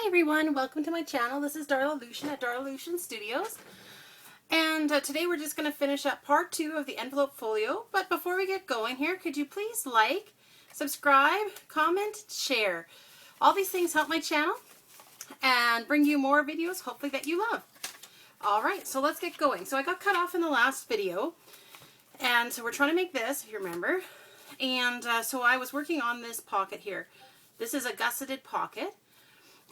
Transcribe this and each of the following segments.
everyone, welcome to my channel. This is Darla Lucian at Darla Lucian Studios. And today we're just going to finish up part 2 of the envelope folio. But before we get going here, could you please like, subscribe, comment, share. All these things help my channel and bring you more videos, hopefully, that you love. Alright, so let's get going. So I got cut off in the last video. And so we're trying to make this, if you remember. And so I was working on this pocket here. This is a gusseted pocket.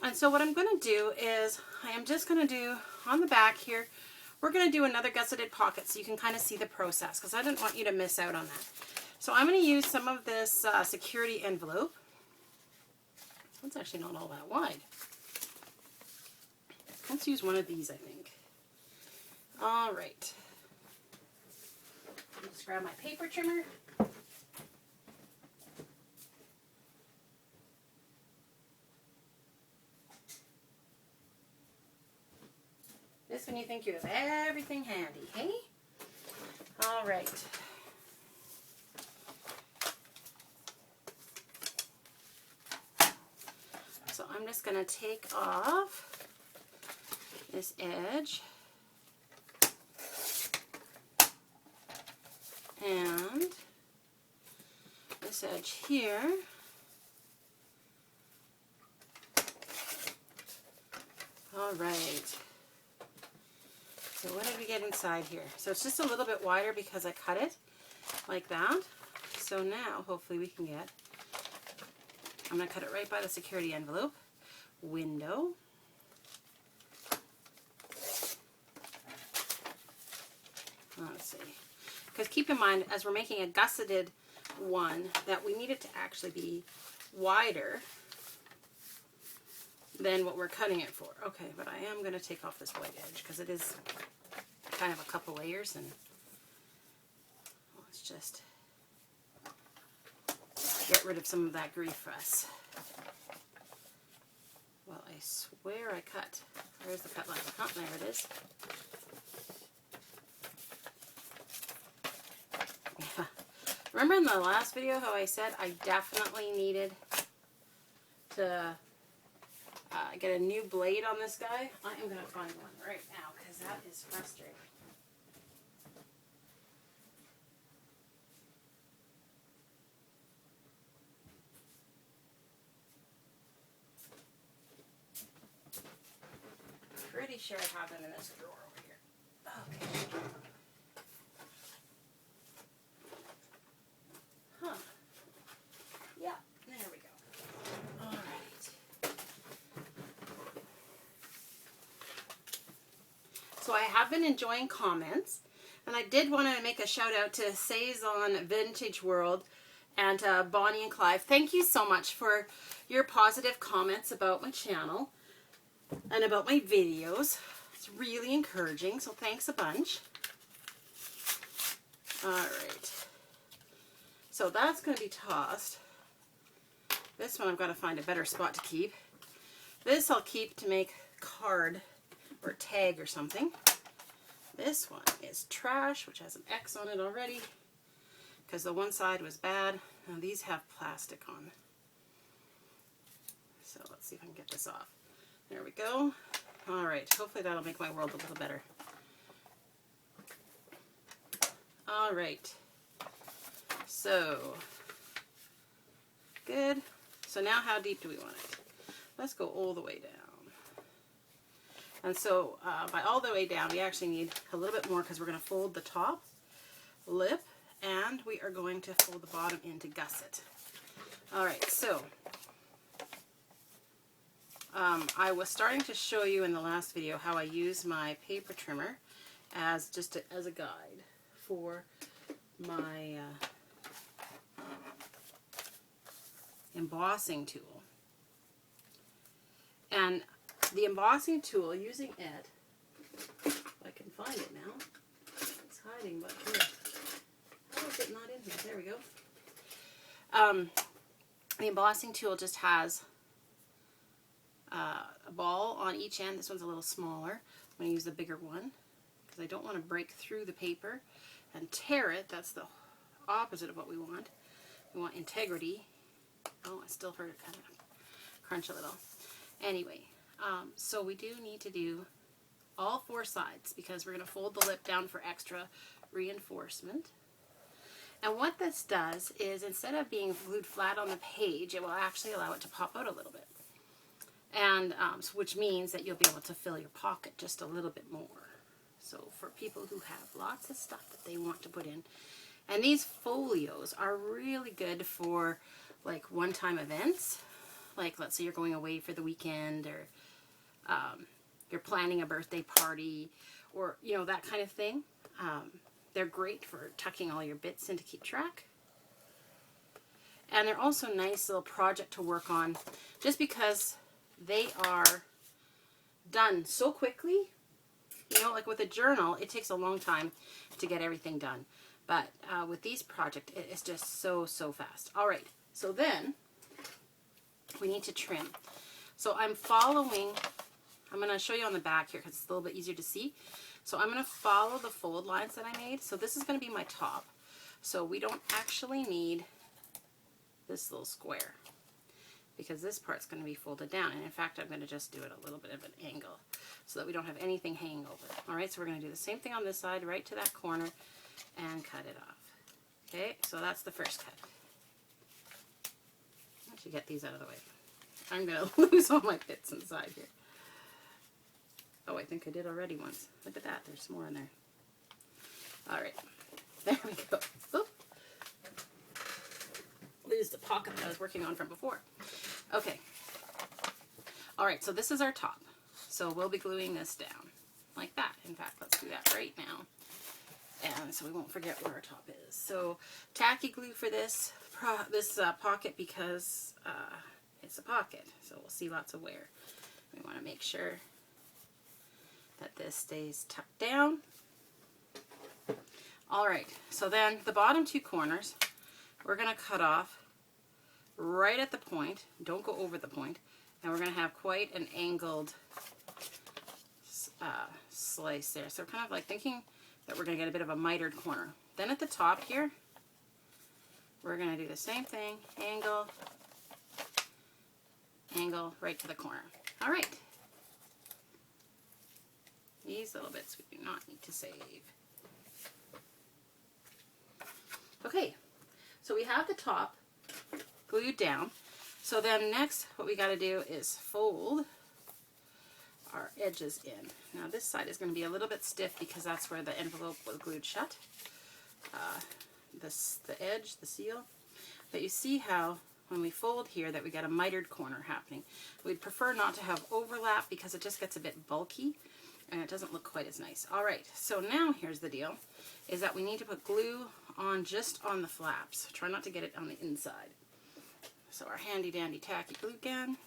And so what I'm going to do is, I am just going to do, on the back here, we're going to do another gusseted pocket so you can kind of see the process, because I didn't want you to miss out on that. So I'm going to use some of this security envelope. It's actually not all that wide. Let's use one of these, I think. All right. Just grab my paper trimmer. This when you think you have everything handy, hey? All right. So I'm just going to take off this edge and this edge here. All right. So what did we get inside here? So it's just a little bit wider because I cut it like that. So now hopefully we can get, I'm going to cut it right by the security envelope. Window. Let's see. Because keep in mind, as we're making a gusseted one, that we need it to actually be wider than what we're cutting it for. Okay, but I am going to take off this white edge because it is kind of a couple layers, and let's just get rid of some of that grief for us. Well, I swear I cut. Where's the cut line? Oh, there it is. Yeah. Remember in the last video how I said I definitely needed to get a new blade on this guy? I am going to find one right now because that is frustrating. Pretty sure I have them in this drawer over here. Okay. Huh. Yeah, there we go. All right. So I have been enjoying comments, and I did want to make a shout out to Saison Vintage World and Bonnie and Clive. Thank you so much for your positive comments about my channel and about my videos. It's really encouraging, so thanks a bunch. Alright. So that's going to be tossed. This one I've got to find a better spot to keep. This I'll keep to make card or tag or something. This one is trash, which has an X on it already because the one side was bad. Now these have plastic on. So let's see if I can get this off. There we go. All right, hopefully that'll make my world a little better. All right, so good. So now how deep do we want it? Let's go all the way down. And so by all the way down, we actually need a little bit more because we're going to fold the top lip and we are going to fold the bottom in to gusset. All right, so I was starting to show you in the last video how I use my paper trimmer as as a guide for my embossing tool. And the embossing tool, using it, if I can find it now, it's hiding, but here. How is it not in here? There we go. The embossing tool just has a ball on each end. This one's a little smaller. I'm going to use the bigger one because I don't want to break through the paper and tear it. That's the opposite of what we want. We want integrity. Oh, I still heard it kind of crunch a little. Anyway, So we do need to do all 4 sides because we're going to fold the lip down for extra reinforcement. And what this does is instead of being glued flat on the page, it will actually allow it to pop out a little bit. And which means that you'll be able to fill your pocket just a little bit more. So for people who have lots of stuff that they want to put in. And these folios are really good for like one-time events. Like let's say you're going away for the weekend, or you're planning a birthday party, or you know, that kind of thing. They're great for tucking all your bits in to keep track. And they're also a nice little project to work on just because they are done so quickly. You know, like with a journal, it takes a long time to get everything done. But with these projects, it's just so fast. All right, so then we need to trim. So I'm going to show you on the back here because it's a little bit easier to see. So I'm going to follow the fold lines that I made. So this is going to be my top. So we don't actually need this little square because this part's going to be folded down. And in fact, I'm going to just do it a little bit of an angle so that we don't have anything hanging over it. All right, so we're going to do the same thing on this side, right to that corner, and cut it off. Okay, so that's the first cut. I should get these out of the way. I'm going to lose all my bits inside here. Oh, I think I did already once. Look at that. There's more in there. All right. There we go. Oop. Lose the pocket that I was working on from before. Okay. All right, so this is our top. So we'll be gluing this down like that. In fact, let's do that right now. And so we won't forget where our top is. So tacky glue for this pocket because it's a pocket. So we'll see lots of wear. We want to make sure that this stays tucked down. All right, so then the bottom 2 corners, we're going to cut off right at the point. Don't go over the point. And we're going to have quite an angled slice there. So kind of like thinking that we're going to get a bit of a mitered corner. Then at the top here, we're going to do the same thing. Angle, angle, right to the corner. All right. These little bits we do not need to save. Okay, so we have the top glued down. So then next what we got to do is fold our edges in. Now this side is going to be a little bit stiff because that's where the envelope was glued shut. The edge, the seal. But you see how when we fold here that we got a mitered corner happening. We'd prefer not to have overlap because it just gets a bit bulky and it doesn't look quite as nice. All right, so now here's the deal, is that we need to put glue on just on the flaps. Try not to get it on the inside. So our handy dandy tacky glue gun.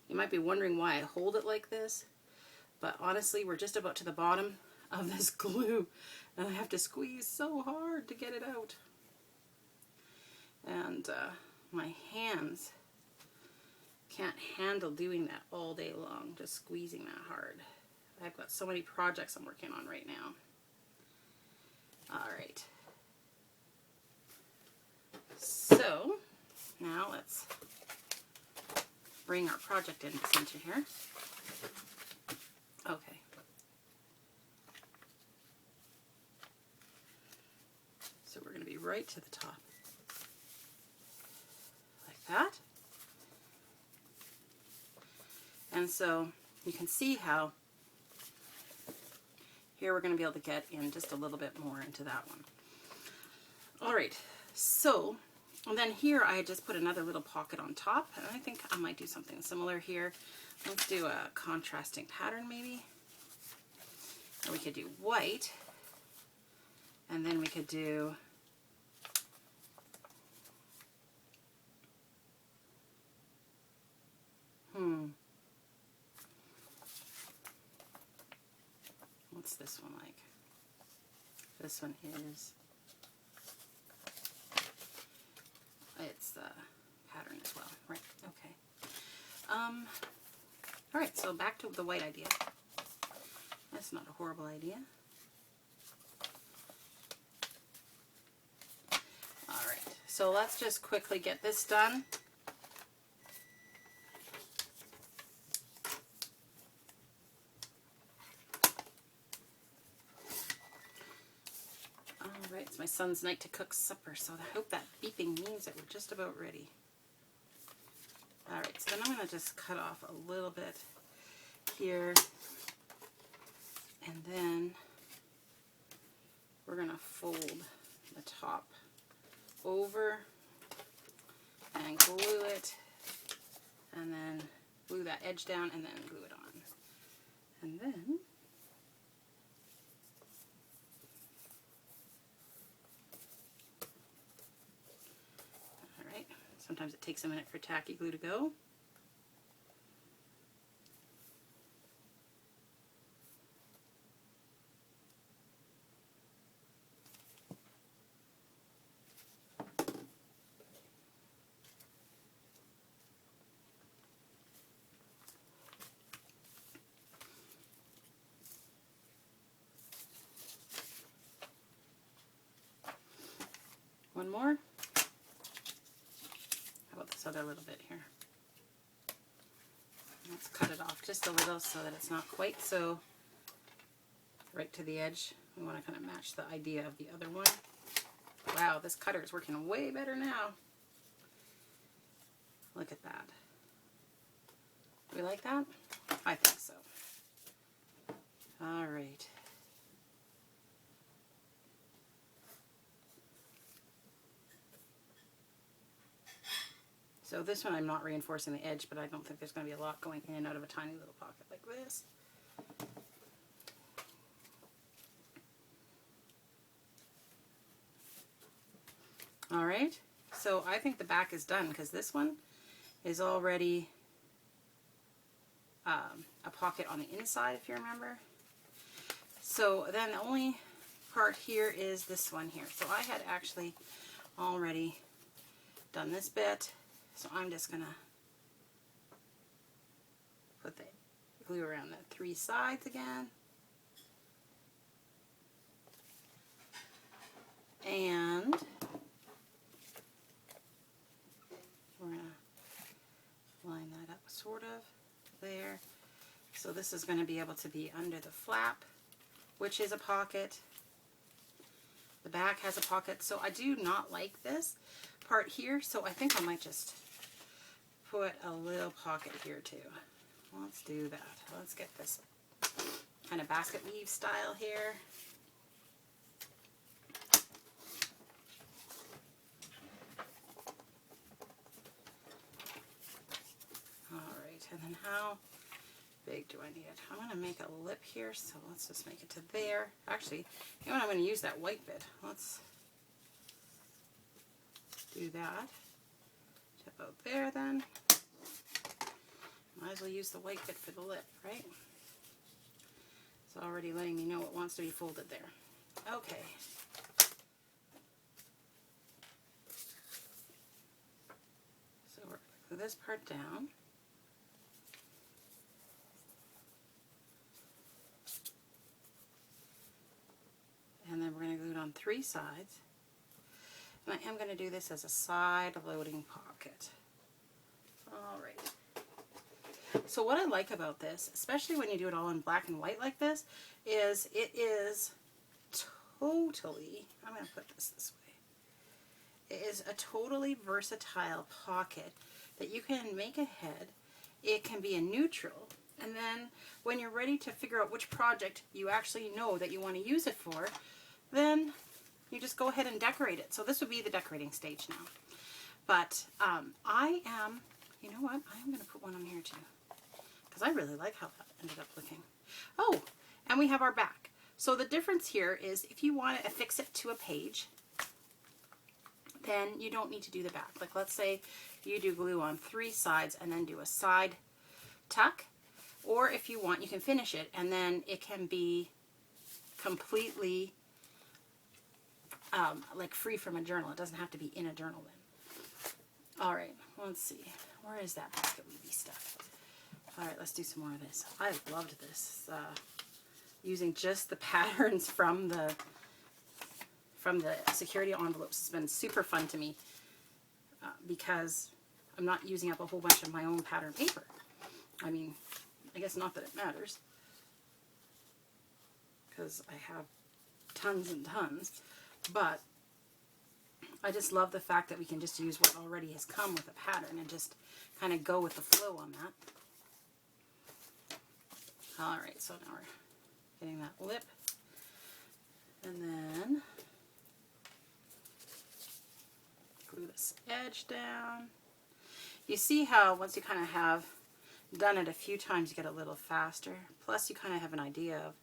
You might be wondering why I hold it like this, but honestly we're just about to the bottom of this glue and I have to squeeze so hard to get it out. And my hands can't handle doing that all day long, just squeezing that hard. I've got so many projects I'm working on right now. All right. So now let's bring our project in the center here. Okay. So we're going to be right to the top. Like that. And so you can see how here we're going to be able to get in just a little bit more into that one. All right, so and then here I just put another little pocket on top, and I think I might do something similar here. Let's do a contrasting pattern maybe. Or we could do white, and then we could do what's this one like? This one is, it's the pattern as well, right? Okay. All right, so back to the white idea. That's not a horrible idea. All right, so let's just quickly get this done. Alright, it's my son's night to cook supper, so I hope that beeping means that we're just about ready. Alright, so then I'm going to just cut off a little bit here, and then we're going to fold the top over and glue it, and then glue that edge down, and then glue it on. And then sometimes it takes a minute for tacky glue to go. One more. This other little bit here. Let's cut it off just a little so that it's not quite so right to the edge. We want to kind of match the idea of the other one. Wow, this cutter is working way better now. Look at that. Do we like that? I think so. All right. So this one I'm not reinforcing the edge, but I don't think there's going to be a lot going in and out of a tiny little pocket like this. Alright, so I think the back is done because this one is already a pocket on the inside, if you remember. So then the only part here is this one here. So I had actually already done this bit. So I'm just going to put the glue around the three sides again. And we're going to line that up sort of there. So this is going to be able to be under the flap, which is a pocket. The back has a pocket. So I do not like this part here, so I think I might just put a little pocket here too. Let's do that. Let's get this kind of basket weave style here. Alright, and then how big do I need it? I'm going to make a lip here, so let's just make it to there. Actually, you know what, I'm going to use that white bit. Let's do that. To about there then. Might as well use the white bit for the lip, right? It's already letting me know it wants to be folded there. Okay. So we're going to glue this part down. And then we're going to glue it on three sides. And I am going to do this as a side loading pocket. Alright. So what I like about this, especially when you do it all in black and white like this, is it is totally, I'm going to put this way, it is a totally versatile pocket that you can make a head. It can be a neutral, and then when you're ready to figure out which project you actually know that you want to use it for, then you just go ahead and decorate it. So this would be the decorating stage now. But I am, you know what, I'm going to put one on here too, because I really like how that ended up looking. Oh, and we have our back. So the difference here is if you want to affix it to a page, then you don't need to do the back. Like let's say you do glue on three sides and then do a side tuck, or if you want, you can finish it and then it can be completely like free from a journal. It doesn't have to be in a journal then. All right, let's see. Where is that basket weavy stuff? All right, let's do some more of this. I loved this. Using just the patterns from the security envelopes has been super fun to me because I'm not using up a whole bunch of my own pattern paper. I mean, I guess not that it matters because I have tons and tons, But I just love the fact that we can just use what already has come with a pattern and just kind of go with the flow on that. Alright, so now we're getting that lip. And then glue this edge down. You see how once you kind of have done it a few times, you get a little faster. Plus you kind of have an idea of,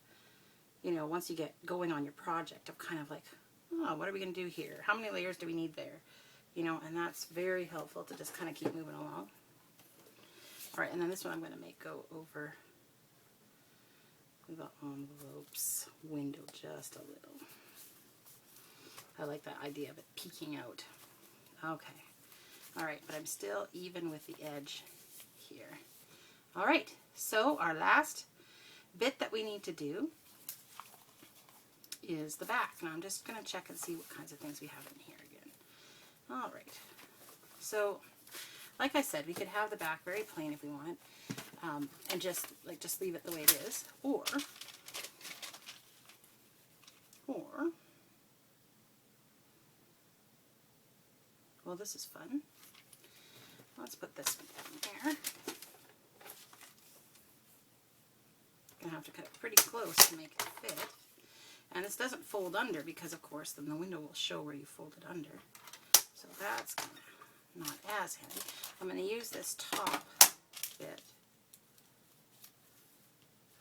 you know, once you get going on your project, of kind of like, oh, what are we going to do here? How many layers do we need there? You know, and that's very helpful to just kind of keep moving along. Alright, and then this one I'm going to make go over the envelope's window just a little. I like that idea of it peeking out. Okay. Alright, but I'm still even with the edge here. Alright, so our last bit that we need to do is the back. Now I'm just going to check and see what kinds of things we have in here again. Alright, so like I said, we could have the back very plain if we wanted, and just leave it the way it is, or well, this is fun. Let's put this one down here. Gonna have to cut it pretty close to make it fit. And this doesn't fold under because, of course, then the window will show where you folded under. So that's kind of not as handy. I'm going to use this top bit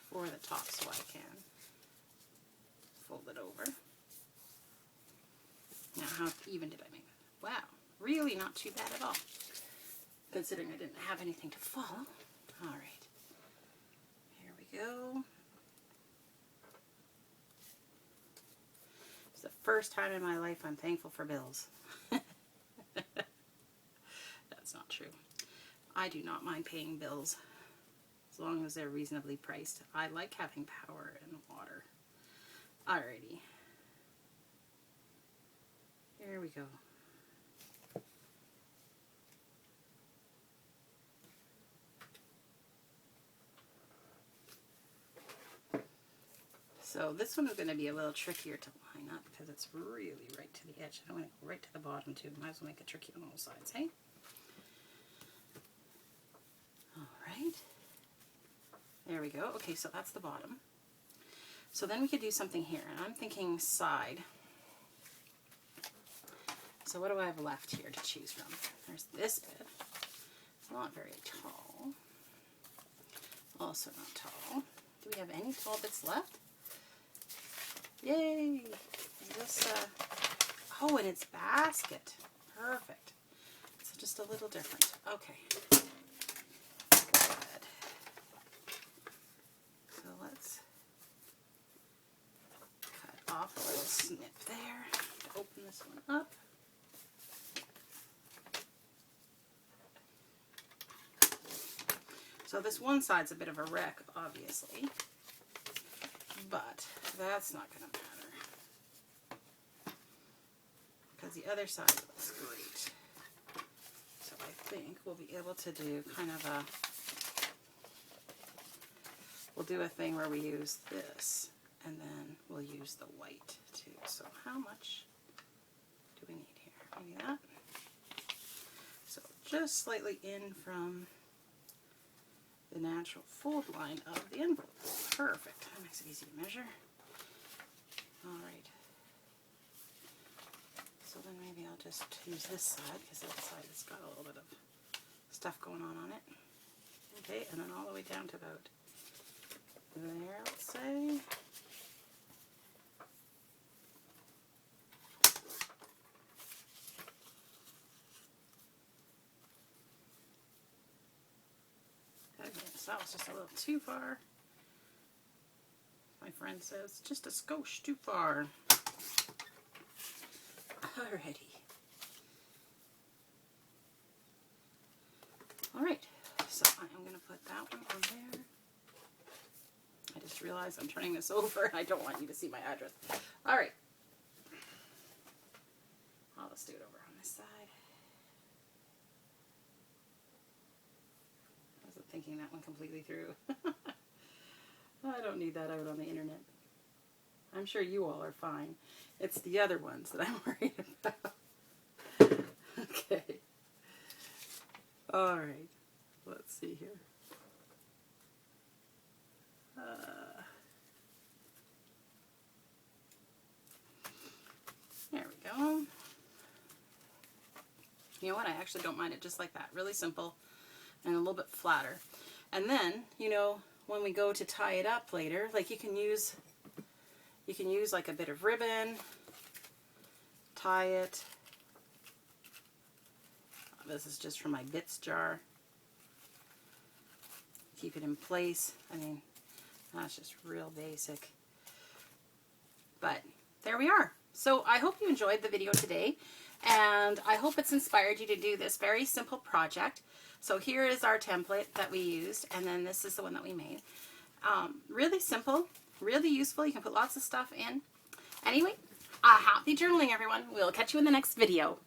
for the top so I can fold it over. Now, how even did I make that? Wow, really not too bad at all, considering I didn't have anything to follow. All right, here we go. It's the first time in my life I'm thankful for bills. That's not true. I do not mind paying bills as long as they're reasonably priced. I like having power and water. Alrighty. Here we go. So this one is going to be a little trickier to line up because it's really right to the edge. I want to go right to the bottom too. Might as well make it tricky on all sides, hey? Alright. There we go. Okay, so that's the bottom. So then we could do something here, and I'm thinking side. So what do I have left here to choose from? There's this bit. It's not very tall. Also not tall. Do we have any tall bits left? Yay! Is this, oh, and it's basket. Perfect. So just a little different. Okay. Good. So let's cut off a little snip there to open this one up. So this one side's a bit of a wreck, obviously, but that's not going to matter because the other side looks great. So I think we'll be able to do kind of a, we'll do a thing where we use this and then we'll use the white too. So how much do we need here? Maybe that. So just slightly in from the natural fold line of the envelope. Perfect. That makes it easy to measure. Alright. So then maybe I'll just use this side because that side has got a little bit of stuff going on it. Okay, and then all the way down to about there, let's say. So that was just a little too far. My friend says, just a skosh too far. Alrighty. Alright, so I am going to put that one on there. I just realized I'm turning this over and I don't want you to see my address. Alright. I'll just do it over on this side. Thinking that one completely through. I don't need that out on the internet. I'm sure you all are fine. It's the other ones that I'm worried about. Okay. All right. Let's see here. There we go. You know what? I actually don't mind it just like that. Really simple and a little bit flatter. And then, you know, when we go to tie it up later, like you can use like a bit of ribbon, tie it. This is just from my bits jar. Keep it in place. I mean, that's just real basic. But there we are. So I hope you enjoyed the video today, and I hope it's inspired you to do this very simple project. So here is our template that we used, and then this is the one that we made. Really simple, really useful. You can put lots of stuff in. Anyway, happy journaling, everyone. We'll catch you in the next video.